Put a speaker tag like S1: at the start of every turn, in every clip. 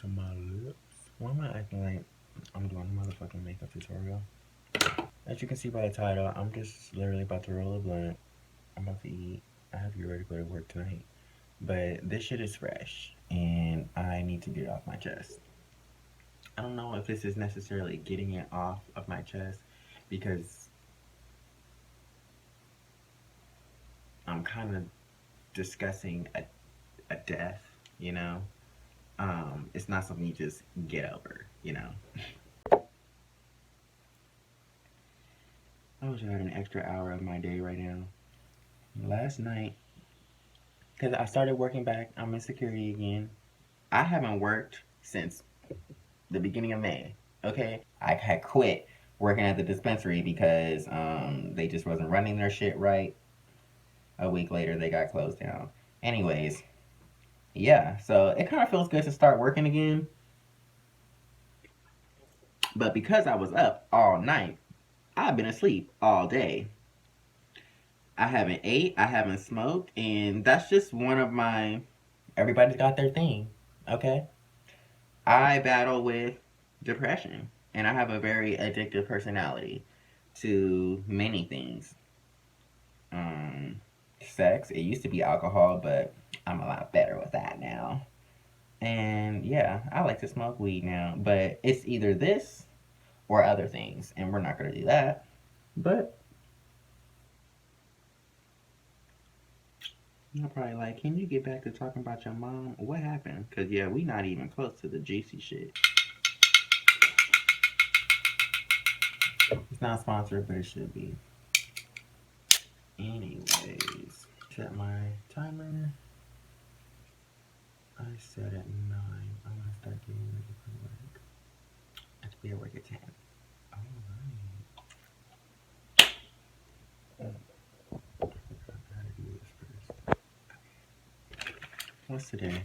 S1: to my lips. Why am I acting like I'm doing a motherfucking makeup tutorial? As you can see by the title, I'm just literally about to roll a blunt. I'm about to eat. I have to get ready to go to work tonight. But this shit is fresh, and I need to get it off my chest. I don't know if this is necessarily getting it off of my chest because I'm kind of discussing a death, you know? It's not something you just get over, you know? I wish I had an extra hour of my day right now. Last night, because I started working back, I'm in security again. I haven't worked since the beginning of May, okay? I had quit working at the dispensary because they just wasn't running their shit right. A week later, they got closed down. Anyways, yeah, so it kind of feels good to start working again. But because I was up all night, I've been asleep all day. I haven't ate, I haven't smoked, and that's just one of my. Everybody's got their thing, okay? I battle with depression, and I have a very addictive personality to many things. Um, Sex. It used to be alcohol, but I'm a lot better with that now. And yeah, I like to smoke weed now, but it's either this or other things, and we're not gonna do that. But you're probably like, can you get back to talking about your mom? What happened? Cause yeah, we not even close to the juicy shit. It's not sponsored, but it should be. Anyways, set my timer. I set at 9. I'm gonna start getting ready for work. I have to be at work at 10. Alright. I gotta do this first. What's today?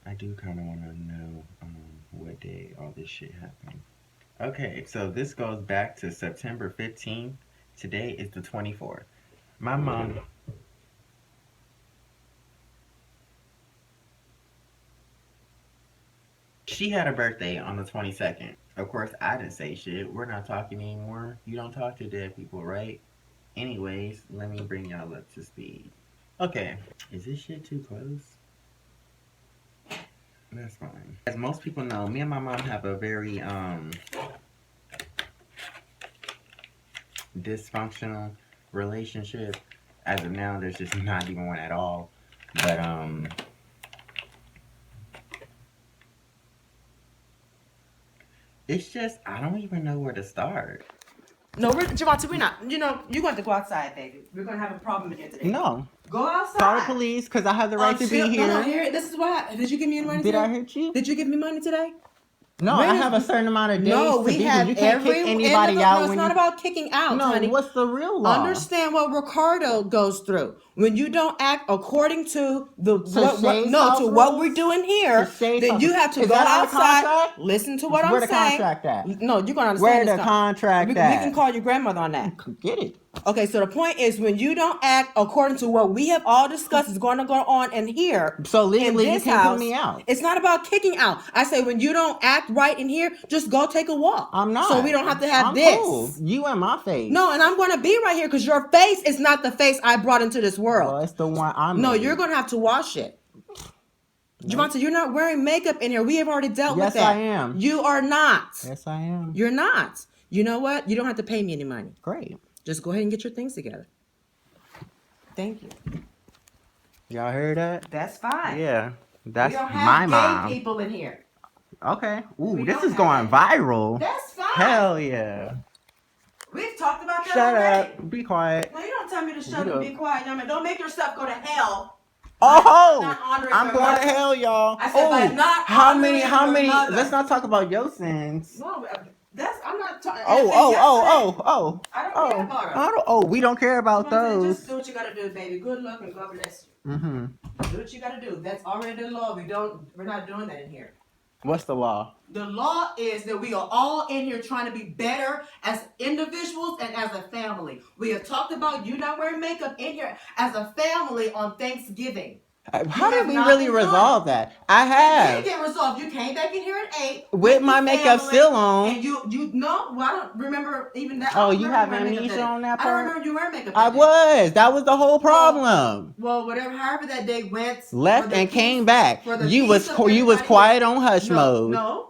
S1: I do kind of want to know what day all this shit happened. Okay, so this goes back to September 15th. Today is the 24th. My mom. She had a birthday on the 22nd. Of course, I didn't say shit. We're not talking anymore. You don't talk to dead people, right? Anyways, let me bring y'all up to speed. Okay, is this shit too close? That's fine. As most people know, me and my mom have a very dysfunctional relationship. As of now, there's just not even one at all. But it's just I don't even know where to start.
S2: No, Javante, we're not. You know, you're going to go outside, baby. We're going to have a problem in here today.
S1: No.
S2: Go outside.
S1: Call the police because I have the right to be here.
S2: No, here. This is what happened. Did you give me any money
S1: Did
S2: today?
S1: I hurt you?
S2: Did you give me money today?
S1: No, I have a certain amount of days
S2: no,
S1: to
S2: we
S1: be here.
S2: have
S1: You can't
S2: every
S1: kick anybody out.
S2: No, it's not about kicking out,
S1: no,
S2: honey.
S1: what's the real law?
S2: Understand what Ricardo goes through. When you don't act according to the what we're doing here, then you have to go outside. Listen to what I'm saying.
S1: Where the contract at?
S2: No, you're gonna understand.
S1: Where the contract at?
S2: We can call your grandmother on that.
S1: Get it.
S2: Okay, so the point is when you don't act according to what we have all discussed is going to go on in here.
S1: So legally, you can't put me out.
S2: It's not about kicking out. I say when you don't act right in here, just go take a walk.
S1: I'm not.
S2: So we don't have to have
S1: I'm
S2: this.
S1: Cool. You and my face.
S2: No, and I'm going to be right here because your face is not the face I brought into this world.
S1: Well, it's the one I'm.
S2: No, you're going to have to wash it. Javante, you're not wearing makeup in here. We have already dealt with that.
S1: Yes, I am.
S2: You are not.
S1: Yes, I am.
S2: You're not. You know what? You don't have to pay me any money.
S1: Great.
S2: Just go ahead and get your things together. Thank you.
S1: Y'all heard that?
S2: That's fine.
S1: Yeah, that's
S2: we don't have
S1: my
S2: gay
S1: mom.
S2: People in here.
S1: Okay. Ooh, this is going viral.
S2: That's fine.
S1: Hell yeah.
S2: We've talked about that
S1: Shut
S2: already.
S1: up. Be quiet.
S2: No, you don't tell me to shut up and be quiet. I mean, don't make yourself go to hell.
S1: Oh, I'm going to hell, y'all.
S2: I said, by not
S1: how many?
S2: mother.
S1: Let's not talk about your sins.
S2: No, I'm not talking.
S1: I don't
S2: care about them.
S1: We don't care about those.
S2: Just do what you gotta do, baby. Good luck and God bless you. Do what you gotta do. That's already the law. We're not doing that in here.
S1: What's the law?
S2: The law is that we are all in here trying to be better as individuals and as a family. We have talked about you not wearing makeup in here as a family on Thanksgiving.
S1: How did we really resolve that? I have.
S2: It did get resolved. You came back in here at 8
S1: with my makeup still on.
S2: And you no, well, I don't remember even that.
S1: Oh, you have amnesia on that part?
S2: I don't remember you wearing makeup.
S1: That was the whole problem.
S2: Well, whatever, however that day went.
S1: Left and came back. You was quiet on hush mode.
S2: No.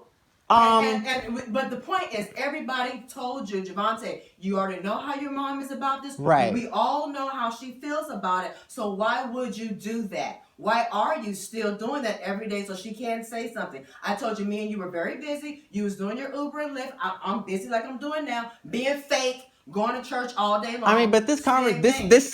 S2: But the point is, everybody told you, Javante, you already know how your mom is about this.
S1: Right.
S2: We all know how she feels about it. So why would you do that? Why are you still doing that every day so she can't say something? I told you, me and you were very busy. You was doing your Uber and Lyft. I'm busy like I'm doing now, being fake, going to church all day long.
S1: I mean, but this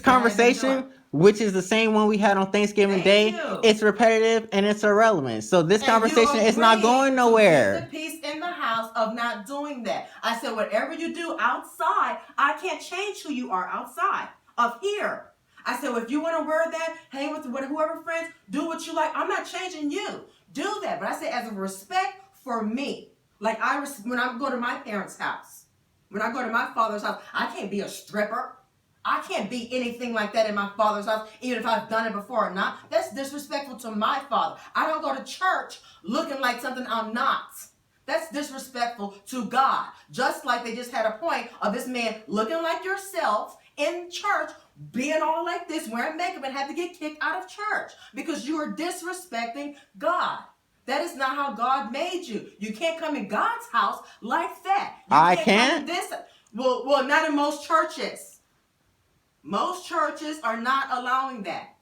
S1: conversation, which is the same one we had on Thanksgiving Day, it's repetitive and it's irrelevant. So this conversation is not going nowhere.
S2: The peace in the house of not doing that. I said, whatever you do outside, I can't change who you are outside of here. I said, well, if you want to wear that, hang with whoever friends, do what you like. I'm not changing you. Do that. But I said, as a respect for me, like when I go to my parents' house, when I go to my father's house, I can't be a stripper. I can't be anything like that in my father's house, even if I've done it before or not. That's disrespectful to my father. I don't go to church looking like something I'm not. That's disrespectful to God. Just like they just had a point of this man looking like yourself in church, being all like this, wearing makeup, and had to get kicked out of church because you are disrespecting God. That is not how God made you. You can't come in God's house like that.
S1: I can't.
S2: Well, not in most churches. Most churches are not allowing that.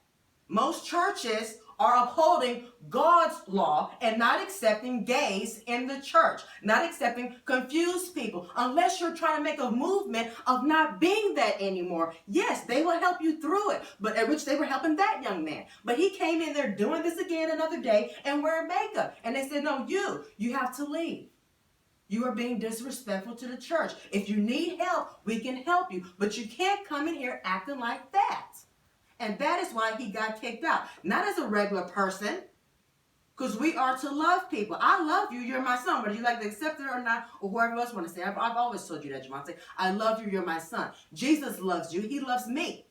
S2: Most churches are upholding God's law and not accepting gays in the church, not accepting confused people, unless you're trying to make a movement of not being that anymore. Yes, they will help you through it, but at which they were helping that young man. But he came in there doing this again another day and wearing makeup. And they said, no, you have to leave. You are being disrespectful to the church. If you need help, we can help you. But you can't come in here acting like that. And that is why he got kicked out. Not as a regular person, because we are to love people. I love you. You're my son. Whether you like to accept it or not, or whoever else want to say. I've always told you that, Javante. I love you. You're my son. Jesus loves you. He loves me.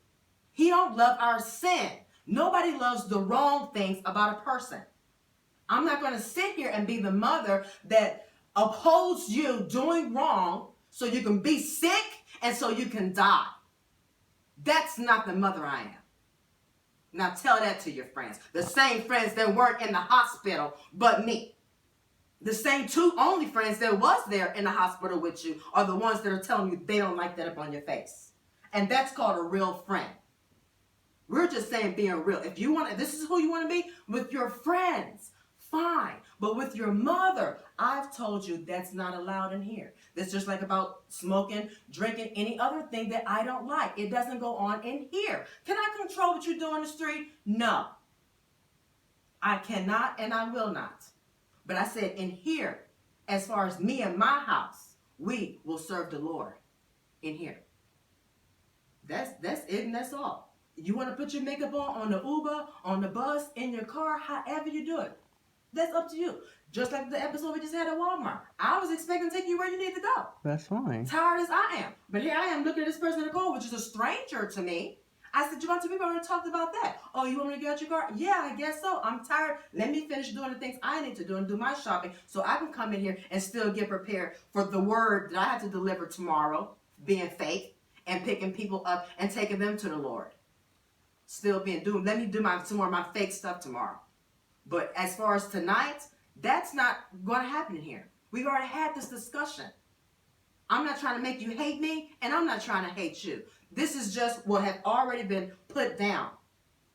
S2: He don't love our sin. Nobody loves the wrong things about a person. I'm not going to sit here and be the mother that upholds you doing wrong so you can be sick and so you can die. That's not the mother I am. Now tell that to your friends. The same friends that weren't in the hospital but me. The same two only friends that was there in the hospital with you are the ones that are telling you they don't like that up on your face. And that's called a real friend. We're just saying being real. If this is who you want to be with your friends, fine. But with your mother, I've told you that's not allowed in here. That's just like about smoking, drinking, any other thing that I don't like. It doesn't go on in here. Can I control what you do on the street? No. I cannot and I will not. But I said in here, as far as me and my house, we will serve the Lord in here. That's it and that's all. You want to put your makeup on the Uber, on the bus, in your car, however you do it. That's up to you. Just like the episode we just had at Walmart. I was expecting to take you where you need to go.
S1: That's fine.
S2: Tired as I am. But here I am looking at this person in the car, which is a stranger to me. I said, Javante, we've already talked about that. Oh, you want me to get out your car? Yeah, I guess so. I'm tired. Let me finish doing the things I need to do and do my shopping so I can come in here and still get prepared for the word that I have to deliver tomorrow, being fake, and picking people up and taking them to the Lord. Let me do some more of my fake stuff tomorrow. But as far as tonight, that's not going to happen here. We've already had this discussion. I'm not trying to make you hate me, and I'm not trying to hate you. This is just what have already been put down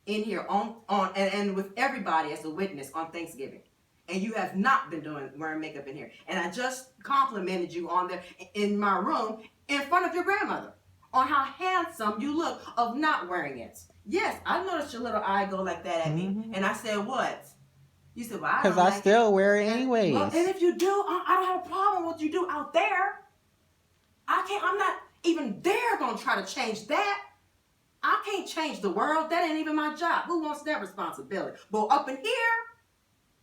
S2: in here and with everybody as a witness on Thanksgiving. And you have not been wearing makeup in here. And I just complimented you on there in my room in front of your grandmother on how handsome you look of not wearing it. Yes, I noticed your little eye go like that at me. And I said, what? You said, well, I don't like it. Because
S1: I still wear it anyways.
S2: Well, and if you do, I don't have a problem with what you do out there. I'm not even there going to try to change that. I can't change the world. That ain't even my job. Who wants that responsibility? But up in here,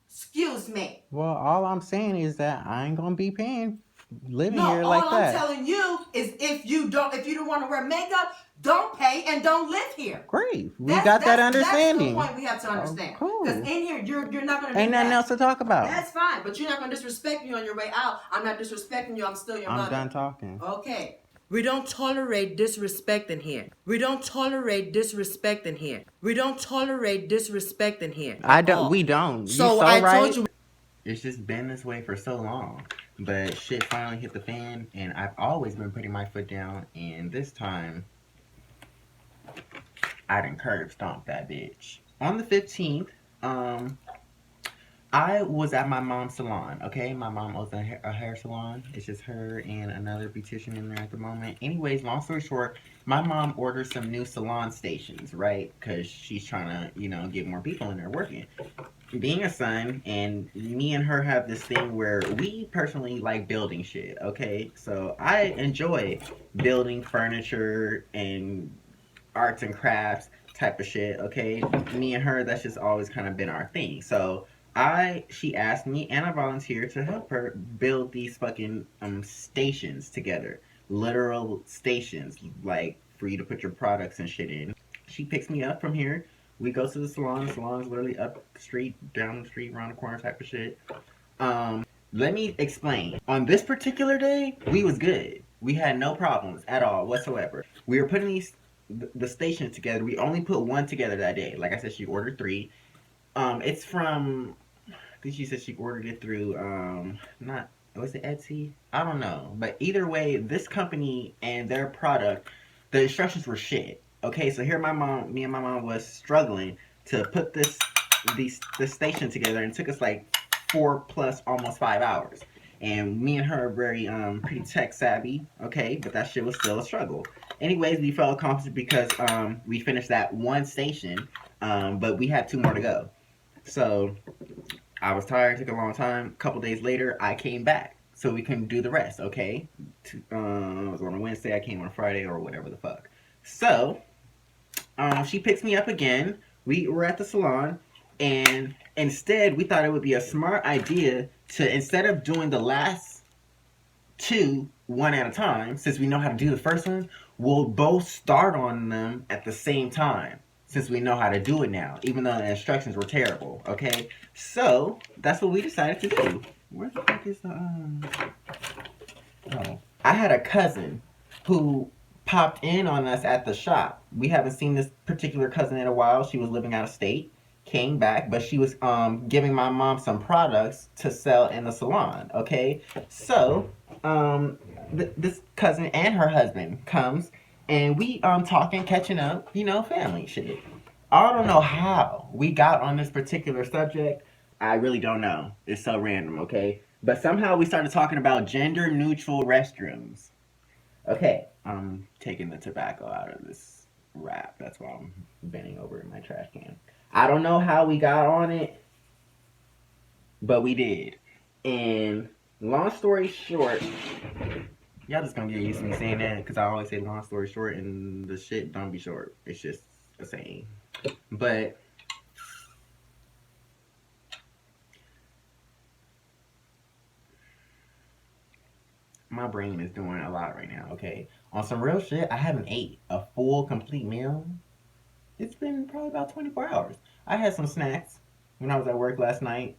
S2: excuse me.
S1: Well, all I'm saying is that I ain't going to be paying living here like that.
S2: All I'm telling you is if you don't want to wear makeup, don't pay and don't live here.
S1: Great. We got that understanding.
S2: That's the point we have to understand.
S1: Cool.
S2: Because in here, you're not going to do
S1: Ain't nothing
S2: that.
S1: else to talk about.
S2: That's fine, but you're not going to disrespect me on your way out. I'm not disrespecting you. I'm still your mother.
S1: I'm done talking.
S2: Okay. We don't tolerate disrespect in here. We don't tolerate disrespect in here. We don't tolerate disrespect in here.
S1: I don't. We don't.
S2: So
S1: I
S2: told you.
S1: It's just been this way for so long. But shit finally hit the fan, and I've always been putting my foot down, and this time, I done curb stomped that bitch. On the 15th, I was at my mom's salon, okay? My mom owns a hair salon. It's just her and another beautician in there at the moment. Anyways, long story short, my mom ordered some new salon stations, right? Because she's trying to, get more people in there working. Being a son, and me and her have this thing where we personally like building shit, okay? So I enjoy building furniture and arts and crafts type of shit, okay? Me and her, that's just always kind of been our thing. So she asked me and I volunteered to help her build these fucking stations together. Literal stations, like for you to put your products and shit in. She picks me up from here. We go to the salon. The salon is literally up the street, down the street, around the corner type of shit. Let me explain. On this particular day, we was good. We had no problems at all whatsoever. We were putting the stations together. We only put one together that day. Like I said, she ordered 3. It's from, I think she said she ordered it through, not, was it Etsy? I don't know. But either way, this company and their product, the instructions were shit. Okay, so here me and my mom was struggling to put this station together, and it took us like 4 plus almost 5 hours. And me and her are very pretty tech savvy, okay, but that shit was still a struggle. Anyways, we felt accomplished because we finished that one station, but we had 2 more to go. So I was tired, took a long time. A couple days later, I came back so we can do the rest, okay? It was on a Wednesday, I came on a Friday or whatever the fuck. So she picks me up again. We were at the salon, and instead we thought it would be a smart idea to, instead of doing the last 2 one at a time, since we know how to do the first one, we'll both start on them at the same time, since we know how to do it now, even though the instructions were terrible, okay? So that's what we decided to do. Where the fuck is the oh, I had a cousin who popped in on us at the shop. We haven't seen this particular cousin in a while. She was living out of state, came back, but she was giving my mom some products to sell in the salon, okay? So this cousin and her husband comes, and we talking, catching up, family shit. I don't know how we got on this particular subject. I really don't know. It's so random, okay? But somehow we started talking about gender neutral restrooms. Okay, I'm taking the tobacco out of this wrap. That's why I'm bending over in my trash can. I don't know how we got on it, but we did. And long story short, y'all just gonna get used to me saying that because I always say long story short and the shit don't be short. It's just a saying. But my brain is doing a lot right now, okay? On some real shit, I haven't ate a full, complete meal. It's been probably about 24 hours. I had some snacks when I was at work last night,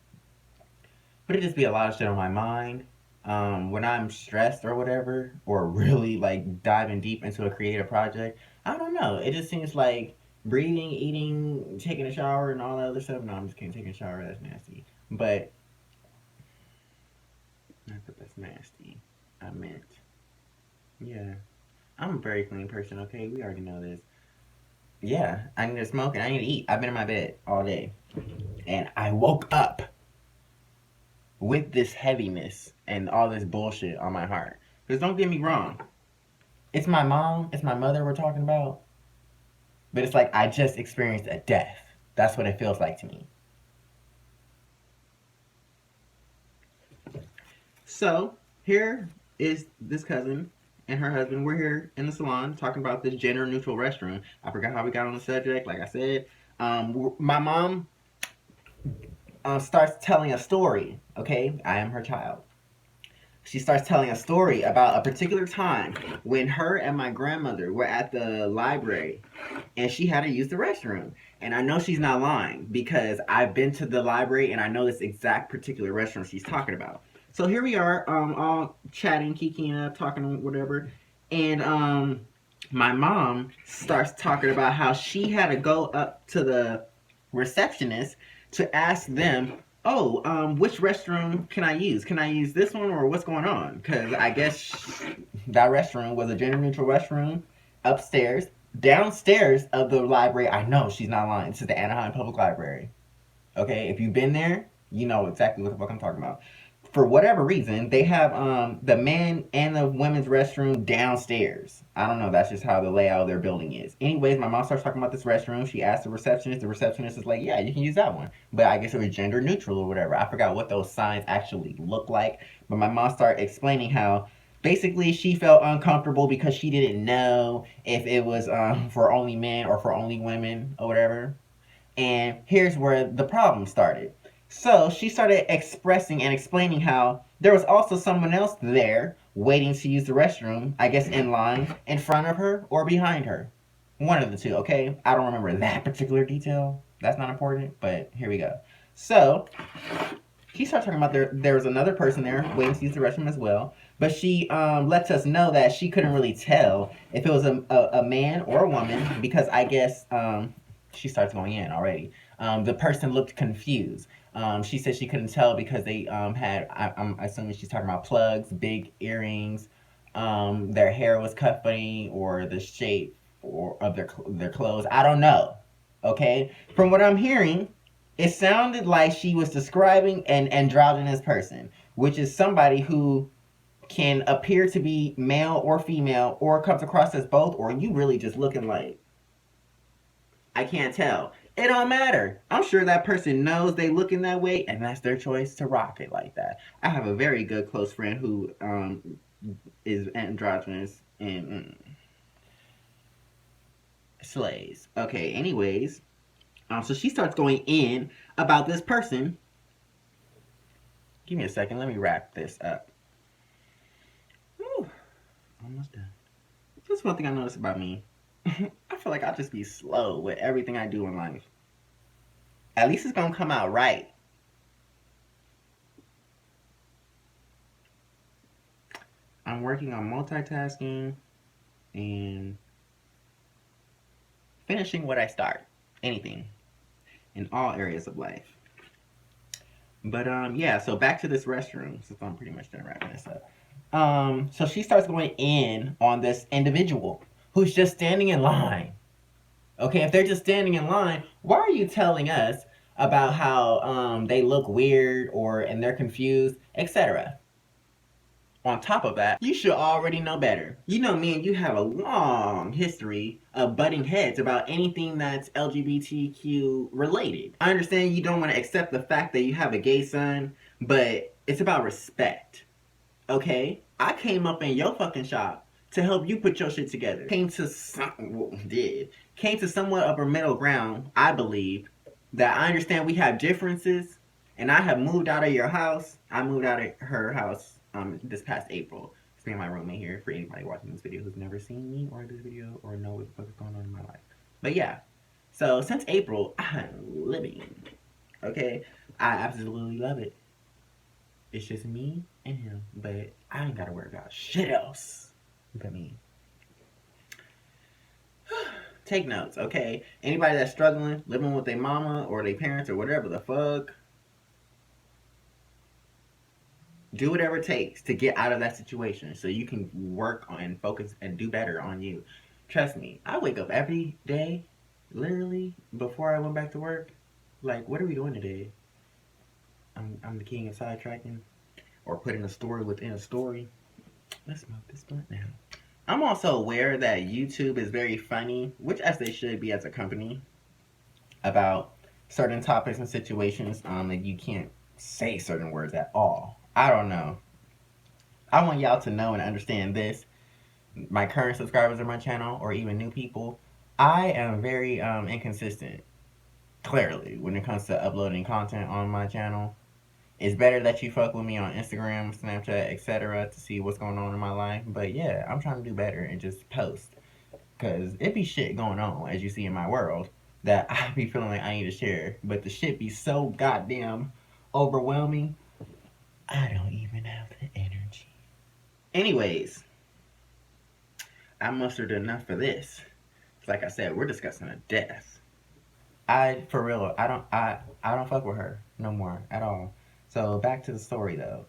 S1: but it just be a lot of shit on my mind. When I'm stressed or whatever, or really like diving deep into a creative project, I don't know. It just seems like breathing, eating, taking a shower, and all that other stuff. No, I'm just kidding. Taking a shower, that's nasty. But not that that's nasty. I meant, yeah. I'm a very clean person, okay? We already know this. Yeah, I need to smoke and I need to eat. I've been in my bed all day. And I woke up with this heaviness and all this bullshit on my heart. Because don't get me wrong. It's my mom, it's my mother we're talking about. But it's like I just experienced a death. That's what it feels like to me. So, here is this cousin and her husband. We're here in the salon talking about this gender neutral restroom. I forgot how we got on the subject. Like I said, my mom starts telling a story. Okay, I am her child. She starts telling a story about a particular time when her and my grandmother were at the library and she had to use the restroom. And I know she's not lying because I've been to the library and I know this exact particular restaurant she's talking about. So here we are, all chatting, kikiing up, talking, whatever. And my mom starts talking about how she had to go up to the receptionist to ask them, oh, which restroom can I use? Can I use this one or what's going on? Because I guess that restroom was a gender neutral restroom upstairs. Downstairs of the library, I know she's not lying. This is the Anaheim Public Library. Okay, if you've been there, you know exactly what the fuck I'm talking about. For whatever reason, they have the men and the women's restroom downstairs. I don't know. That's just how the layout of their building is. Anyways, my mom starts talking about this restroom. She asks the receptionist. The receptionist is like, "Yeah, you can use that one." But I guess it was gender neutral or whatever. I forgot what those signs actually look like. But my mom started explaining how basically she felt uncomfortable because she didn't know if it was for only men or for only women or whatever. And here's where the problem started. So she started expressing and explaining how there was also someone else there waiting to use the restroom, I guess in line, in front of her or behind her. One of the two, okay? I don't remember that particular detail. That's not important, but here we go. So she started talking about there was another person there waiting to use the restroom as well. But she lets us know that she couldn't really tell if it was a man or a woman because I guess she starts going in already. The person looked confused. She said she couldn't tell because they had, I'm assuming she's talking about plugs, big earrings. Their hair was cut funny or the shape or of their clothes. I don't know. Okay? From what I'm hearing, it sounded like she was describing an androgynous person, which is somebody who can appear to be male or female or comes across as both, or you really just looking like I can't tell. It don't matter. I'm sure that person knows they looking that way, and that's their choice to rock it like that. I have a very good close friend who is androgynous and slays. Okay. Anyways, so she starts going in about this person. Give me a second. Let me wrap this up. Whew, almost done. That's one thing I noticed about me. I feel like I'll just be slow with everything I do in life. At least it's gonna come out right. I'm working on multitasking and finishing what I start. Anything in all areas of life. But yeah, so back to this restroom, since I'm pretty much done wrapping this up. So she starts going in on this individual who's just standing in line. Okay, if they're just standing in line, why are you telling us about how they look weird or and they're confused, etc.? On top of that, you should already know better. You know, me and you have a long history of butting heads about anything that's LGBTQ related. I understand you don't want to accept the fact that you have a gay son, but it's about respect. Okay? I came up in your fucking shop to help you put your shit together. Came to somewhat of a middle ground, I believe, that I understand we have differences, and I have moved out of your house. I moved out of her house this past April. It's me and my roommate here for anybody watching this video who's never seen me or this video or know what the fuck is going on in my life. But yeah, so since April, I'm living. Okay? I absolutely love it. It's just me and him, but I ain't gotta worry about shit else but me. Take notes, okay? Anybody that's struggling, living with their mama or their parents or whatever the fuck, do whatever it takes to get out of that situation so you can work on and focus and do better on you. Trust me, I wake up every day, literally, before I went back to work. Like, what are we doing today? I'm the king of sidetracking or putting a story within a story. Let's smoke this blunt now. I'm also aware that YouTube is very funny, which as they should be as a company, about certain topics and situations that you can't say certain words at all. I don't know. I want y'all to know and understand this. My current subscribers of my channel, or even new people, I am very inconsistent, clearly, when it comes to uploading content on my channel. It's better that you fuck with me on Instagram, Snapchat, etc. to see what's going on in my life. But yeah, I'm trying to do better and just post. Cause it be shit going on, as you see in my world, that I be feeling like I need to share. But the shit be so goddamn overwhelming, I don't even have the energy. Anyways, I mustered enough for this. Like I said, we're discussing a death. For real, I don't fuck with her no more at all. So back to the story though.